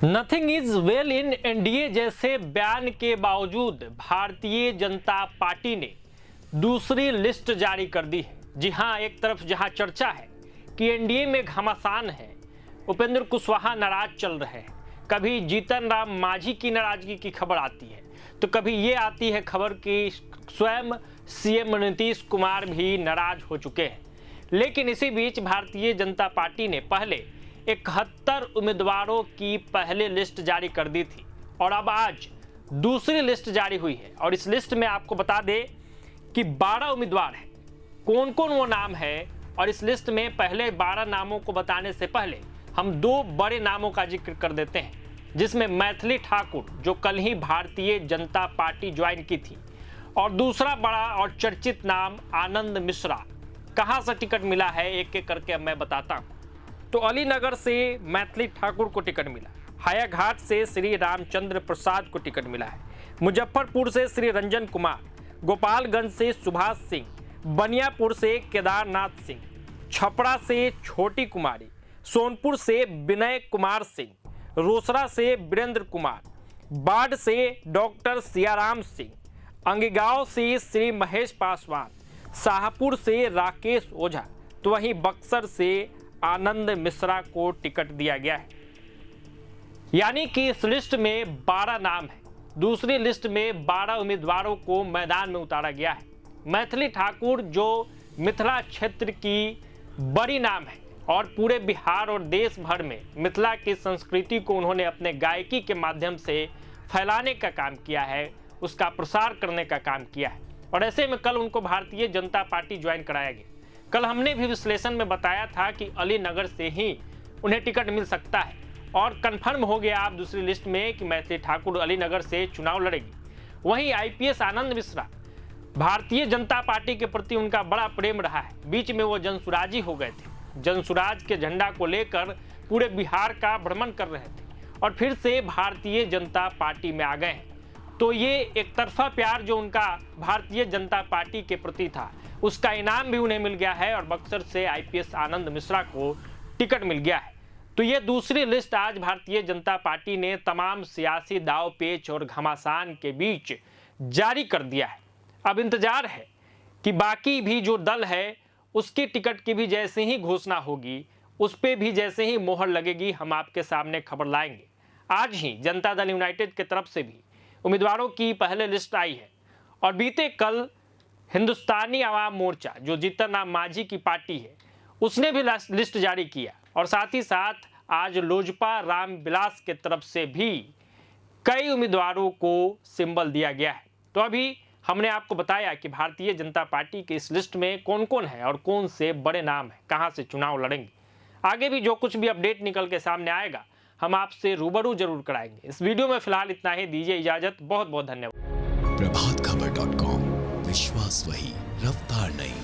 Nothing is well in NDA जैसे बयान के बावजूद भारतीय जनता पार्टी ने दूसरी लिस्ट जारी कर दी है। जी हां, एक तरफ जहां चर्चा है कि एनडीए में घमासान है, उपेंद्र कुशवाहा नाराज चल रहे हैं, कभी जीतन राम मांझी की नाराजगी की खबर आती है तो कभी ये आती है खबर कि स्वयं सीएम नीतीश कुमार भी नाराज हो चुके हैं। लेकिन इसी बीच भारतीय जनता पार्टी ने पहले 71 उम्मीदवारों की पहले लिस्ट जारी कर दी थी और अब आज दूसरी लिस्ट जारी हुई है। और इस लिस्ट में आपको बता दें कि 12 उम्मीदवार हैं। कौन कौन वो नाम है और इस लिस्ट में पहले 12 नामों को बताने से पहले हम दो बड़े नामों का जिक्र कर देते हैं, जिसमें मैथिली ठाकुर जो कल ही भारतीय जनता पार्टी ज्वाइन की थी, और दूसरा बड़ा और चर्चित नाम आनंद मिश्रा। कहां से टिकट मिला है एक एक करके अब मैं बताता हूं। तो अलीनगर से मैथिली ठाकुर को टिकट मिला, हायाघाट से श्री रामचंद्र प्रसाद को टिकट मिला है, मुजफ्फरपुर से श्री रंजन कुमार, गोपालगंज से सुभाष सिंह, बनियापुर से केदारनाथ सिंह, छपरा से छोटी कुमारी, सोनपुर से विनय कुमार सिंह, रोसड़ा से वीरेंद्र कुमार, बाढ़ से डॉक्टर सियाराम सिंह, अंगिगांव से श्री महेश पासवान, शाहपुर से राकेश ओझा, तो वहीं बक्सर से आनंद मिश्रा को टिकट दिया गया है। यानी कि इस लिस्ट में 12 नाम है। दूसरी लिस्ट में 12 उम्मीदवारों को मैदान में उतारा गया है। मैथिली ठाकुर जो मिथिला क्षेत्र की बड़ी नाम है और पूरे बिहार और देश भर में मिथिला की संस्कृति को उन्होंने अपने गायकी के माध्यम से फैलाने का काम किया है, उसका प्रसार करने का काम किया है। और ऐसे में कल उनको भारतीय जनता पार्टी ज्वाइन कराया गया। कल हमने भी विश्लेषण में बताया था कि अलीनगर से ही उन्हें टिकट मिल सकता है और कंफर्म हो गया आप दूसरी लिस्ट में कि मैथिली ठाकुर अलीनगर से चुनाव लड़ेगी। वहीं आईपीएस आनंद मिश्रा, भारतीय जनता पार्टी के प्रति उनका बड़ा प्रेम रहा है। बीच में वो जनसुराजी हो गए थे, जनसुराज के झंडा को लेकर पूरे बिहार का भ्रमण कर रहे थे और फिर से भारतीय जनता पार्टी में आ गए हैं। तो ये एक तरफा प्यार जो उनका भारतीय जनता पार्टी के प्रति था, उसका इनाम भी उन्हें मिल गया है और बक्सर से आईपीएस आनंद मिश्रा को टिकट मिल गया है। तो ये दूसरी लिस्ट आज भारतीय जनता पार्टी ने तमाम सियासी दाव पेच और घमासान के बीच जारी कर दिया है। अब इंतजार है कि बाकी भी जो दल है उसकी टिकट की भी जैसे ही घोषणा होगी, उस पर भी जैसे ही मोहर लगेगी, हम आपके सामने खबर लाएंगे। आज ही जनता दल यूनाइटेड की तरफ से भी उम्मीदवारों की पहले लिस्ट आई है और बीते कल हिंदुस्तानी आवाम मोर्चा जो जीतन राम मांझी की पार्टी है उसने भी लिस्ट जारी किया और साथ ही साथ आज लोजपा राम विलास के तरफ से भी कई उम्मीदवारों को सिंबल दिया गया है। तो अभी हमने आपको बताया कि भारतीय जनता पार्टी की इस लिस्ट में कौन कौन है और कौन से बड़े नाम हैं, कहां से चुनाव लड़ेंगे। आगे भी जो कुछ भी अपडेट निकल के सामने आएगा हम आपसे रूबरू जरूर कराएंगे। इस वीडियो में फिलहाल इतना ही, दीजिए इजाजत। बहुत बहुत धन्यवाद। प्रभातखबर.com, विश्वास वही, रफ्तार नहीं।